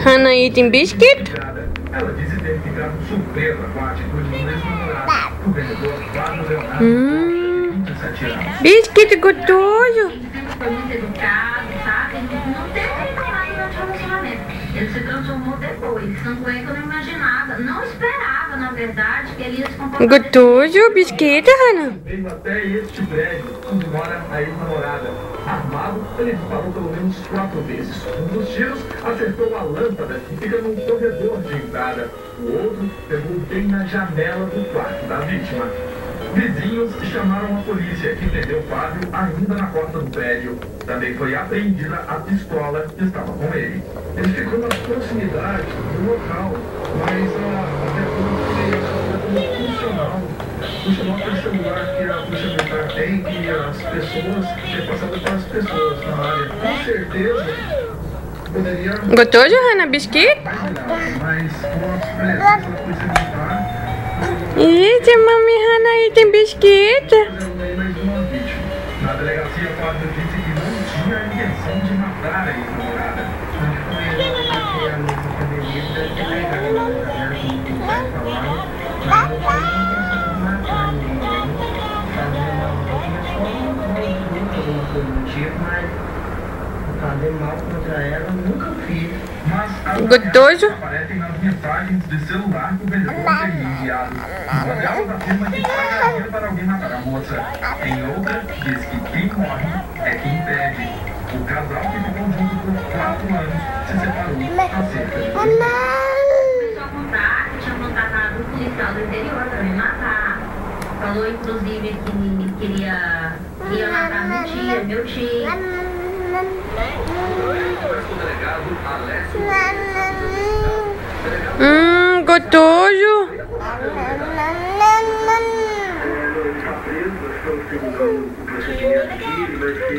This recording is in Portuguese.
Hannah eating biscuit? Ela disse ter ficado surpresa com a atitude do ex-namorado. O vendedor Flávio Leonardo, de 27 anos. Biscuit gostoso. Foi muito educado, sabe? Não teve reclamado durante o relacionamento. Ele se transformou depois. Tanto é que eu não imaginava, não esperava, na verdade, que ele ia se comportar. Gostoso biscuit, Hannah. Veio até este prédio, onde mora a ex-namorada. Armado, ele disparou pelo menos 4 vezes. Um dos tiros acertou a lâmpada que fica no corredor de entrada. O outro pegou bem na janela do quarto da vítima. Vizinhos chamaram a polícia, que prendeu Fábio ainda na porta do prédio. Também foi apreendida a pistola que estava com ele. Ele ficou na proximidade do local, mas a viatura foi funcional. Funcional para celular que a polícia militar tem e as pessoas, passando para as pessoas na área. Com certeza poderia... Gostoso, Hannah, biscuit? Mas com a presença da polícia militar... Eita, mami, Hannah eating biscuit. Na delegacia, o Fábio disse que não tinha a intenção de matar a ex-namorada. Fazer mal contra ela, nunca fiz. Gostoso. Aparecem nas mensagens de celular que o vendedor teria enviado. Uma delas afirma que pagaria para alguém matar a moça. Em outra, diz que quem morre é quem pede. O casal que ficou junto por 4 anos se separou há cerca de 2 meses. Começou a contar que tinha contratado um policial do interior para me matar. Falou, inclusive, que queria matar minha tia, meu tio. Gostoso. Ele está preso, nós estamos seguindo o procedimento aqui, ele vai ser